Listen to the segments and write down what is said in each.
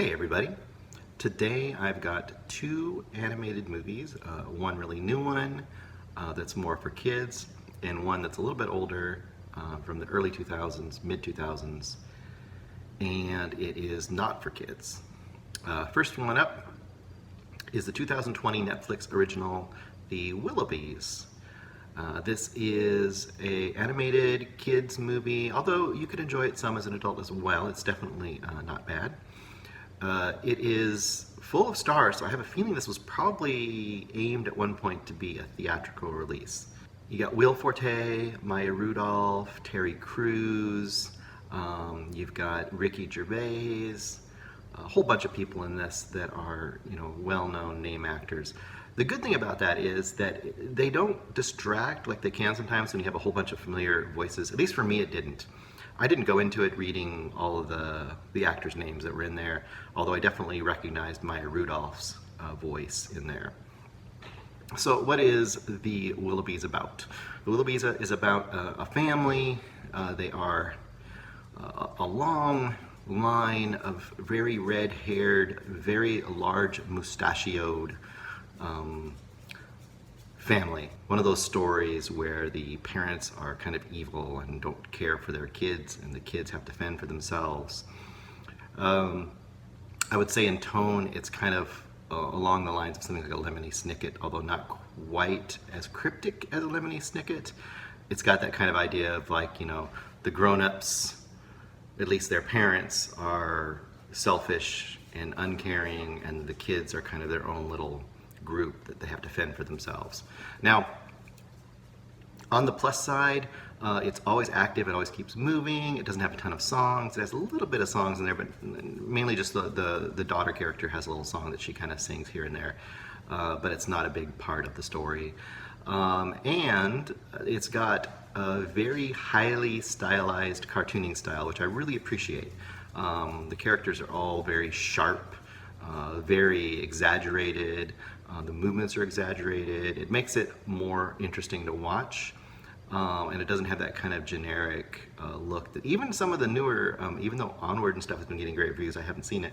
Hey everybody! Today I've got two animated movies, one really new one that's more for kids, and one that's a little bit older from the early 2000s, mid 2000s, and it is not for kids. First one up is the 2020 Netflix original, The Willoughbys. This is an animated kids movie, although you could enjoy it some as an adult as well. It's definitely not bad. It is full of stars, so I have a feeling this was probably aimed at one point to be a theatrical release. You got Will Forte, Maya Rudolph, Terry Crews, you've got Ricky Gervais, a whole bunch of people in this that are, well-known name actors. The good thing about that is that they don't distract like they can sometimes when you have a whole bunch of familiar voices. At least for me, it didn't. I didn't go into it reading all of the actors' names that were in there, although I definitely recognized Maya Rudolph's voice in there. So what is the Willoughbys about? The Willoughbys is about a family. They are a long line of very red-haired, very large mustachioed family. One of those stories where the parents are kind of evil and don't care for their kids, and the kids have to fend for themselves. I would say in tone, it's kind of along the lines of something like a Lemony Snicket, although not quite as cryptic as a Lemony Snicket. It's got that kind of idea of the grown-ups, at least their parents, are selfish and uncaring, and the kids are kind of their own little group that they have to fend for themselves. Now, on the plus side, it's always active, it always keeps moving, it doesn't have a ton of songs. It has a little bit of songs in there, but mainly just the daughter character has a little song that she kind of sings here and there, but it's not a big part of the story. And it's got a very highly stylized cartooning style, which I really appreciate. The characters are all very sharp, very exaggerated. The movements are exaggerated. It makes it more interesting to watch, and it doesn't have that kind of generic look that even some of the newer, even though Onward and stuff has been getting great reviews, I haven't seen it.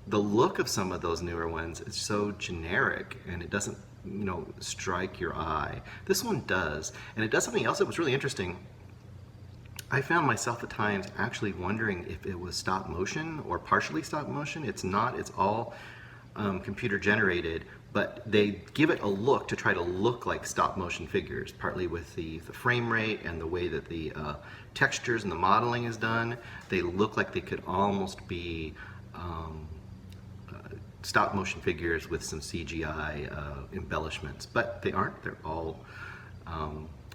The look of some of those newer ones is so generic, and it doesn't, strike your eye. This one does, and it does something else that was really interesting. I found myself at times actually wondering if it was stop motion or partially stop motion. It's not, it's all computer generated, but they give it a look to try to look like stop motion figures, partly with the frame rate and the way that the textures and the modeling is done. They look like they could almost be stop motion figures with some CGI embellishments, but they aren't. They're all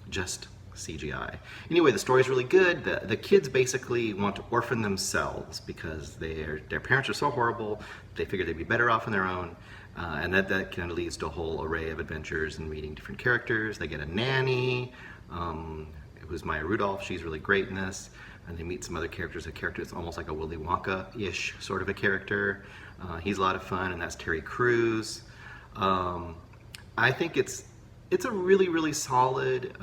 just CGI. Anyway, the story's really good. The kids basically want to orphan themselves because their parents are so horrible, they figure they'd be better off on their own, and that kind of leads to a whole array of adventures and meeting different characters. They get a nanny, who's Maya Rudolph. She's really great in this. And they meet some other characters. A character that's almost like a Willy Wonka-ish sort of a character. He's a lot of fun, and that's Terry Crews. I think it's a really, really solid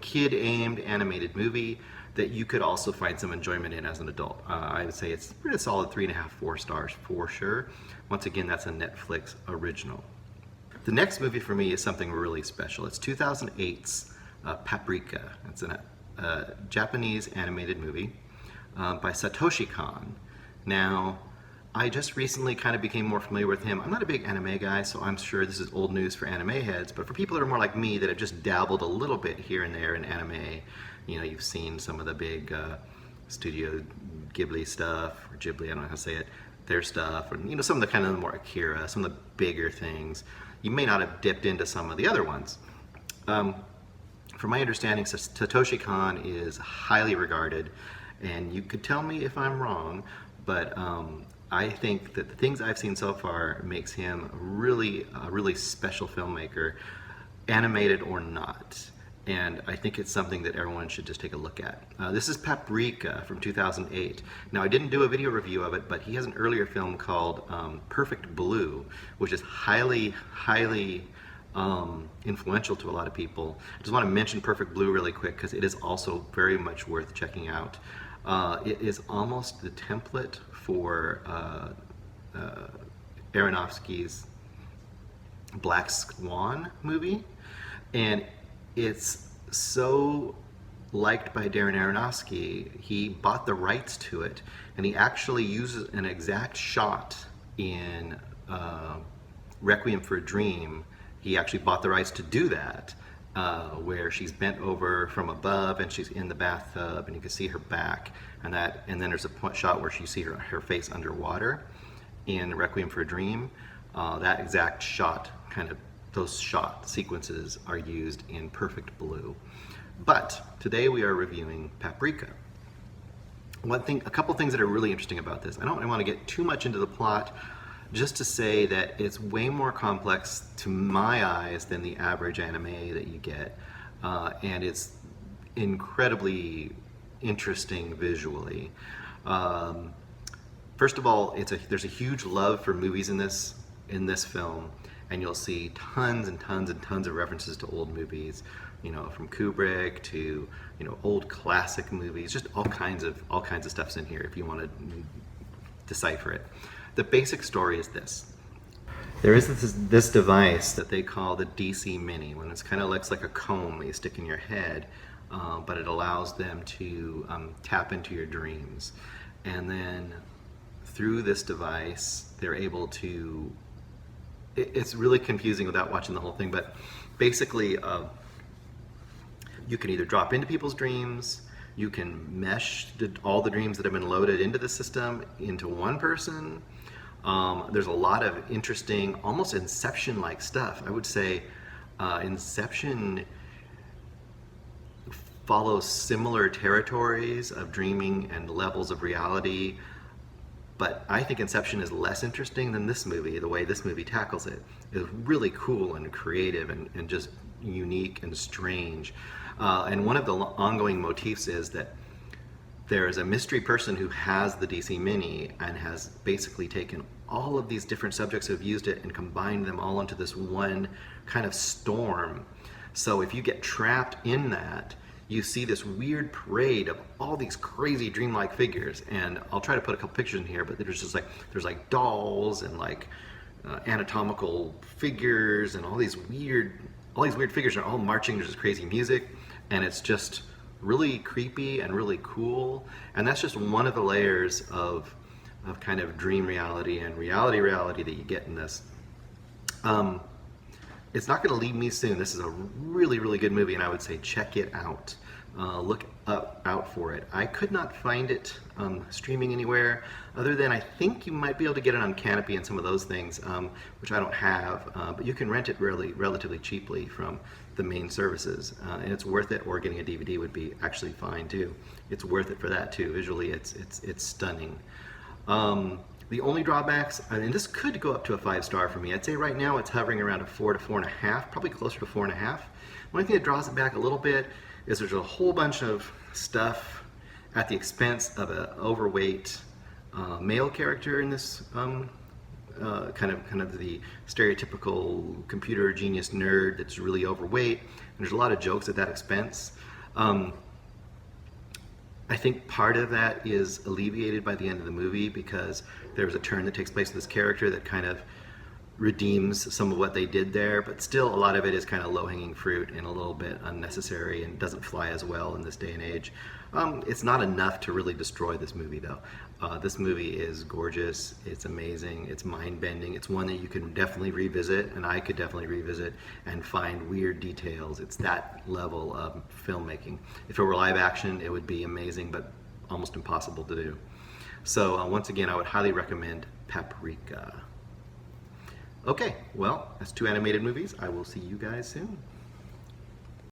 kid-aimed animated movie that you could also find some enjoyment in as an adult. I would say it's pretty solid 3.5, 4 stars for sure. Once again, that's a Netflix original. The next movie for me is something really special. It's 2008's Paprika. It's a Japanese animated movie by Satoshi Kon. Now, I just recently kind of became more familiar with him. I'm not a big anime guy, so I'm sure this is old news for anime heads, but for people that are more like me that have just dabbled a little bit here and there in anime, you've seen some of the big Studio Ghibli stuff, or Ghibli, I don't know how to say it, their stuff, or some of the kind of more Akira, some of the bigger things. You may not have dipped into some of the other ones. From my understanding, Satoshi Kon is highly regarded, and you could tell me if I'm wrong, but I think that the things I've seen so far makes him a really special filmmaker, animated or not. And I think it's something that everyone should just take a look at. This is Paprika from 2008. Now, I didn't do a video review of it, but he has an earlier film called Perfect Blue, which is highly influential to a lot of people. I just want to mention Perfect Blue really quick because it is also very much worth checking out. It is almost the template for Aronofsky's Black Swan movie, and it's so liked by Darren Aronofsky, he bought the rights to it, and he actually uses an exact shot in Requiem for a Dream. He actually bought the rights to do that, where she's bent over from above and she's in the bathtub and you can see her back, and then there's a shot where you see her face underwater in Requiem for a Dream. That exact shot, those shot sequences are used in Perfect Blue. But today we are reviewing Paprika. A couple things that are really interesting about this. I don't want to get too much into the plot, just to say that it's way more complex to my eyes than the average anime that you get, and it's incredibly interesting visually. First of all, there's a huge love for movies in this film, and you'll see tons and tons and tons of references to old movies, from Kubrick to old classic movies. Just all kinds of stuff's in here if you want to decipher it. The basic story is this. There is this device that they call the DC Mini, when it's looks like a comb that you stick in your head, but it allows them to tap into your dreams. And then through this device, they're able to, it's really confusing without watching the whole thing, but basically you can either drop into people's dreams, you can mesh all the dreams that have been loaded into the system into one person. There's a lot of interesting, almost Inception-like stuff. I would say Inception follows similar territories of dreaming and levels of reality, but I think Inception is less interesting than this movie. The way this movie tackles it is really cool and creative and just unique and strange. And one of the ongoing motifs is that there is a mystery person who has the DC Mini and has basically taken all of these different subjects who have used it and combined them all into this one kind of storm. So if you get trapped in that, you see this weird parade of all these crazy dreamlike figures. And I'll try to put a couple pictures in here, but there's dolls and anatomical figures and all these weird figures are all marching. There's this crazy music, and it's just really creepy and really cool. And that's just one of the layers of kind of dream reality and reality that you get in this. It's not going to leave me soon. This is a really, really good movie, and I would say check it out. Look out for it. I could not find it streaming anywhere, other than I think you might be able to get it on Canopy and some of those things, which I don't have, but you can rent it relatively cheaply from the main services, and it's worth it. Or getting a DVD would be actually fine too. It's worth it for that too. Visually, it's stunning. The only drawbacks, this could go up to a 5-star for me. I'd say right now it's hovering around a 4 to 4.5, probably closer to 4.5. One thing that draws it back a little bit is there's a whole bunch of stuff at the expense of an overweight male character in this, kind of the stereotypical computer genius nerd that's really overweight. And there's a lot of jokes at that expense. I think part of that is alleviated by the end of the movie, because there's a turn that takes place with this character that kind of redeems some of what they did there, but still a lot of it is kind of low-hanging fruit and a little bit unnecessary and doesn't fly as well in this day and age. It's not enough to really destroy this movie though. This movie is gorgeous, it's amazing, it's mind-bending, it's one that you can definitely revisit, and I could definitely revisit and find weird details. It's that level of filmmaking. If it were live action, it would be amazing, but almost impossible to do. So once again, I would highly recommend Paprika. Okay, well, that's 2 animated movies. I will see you guys soon.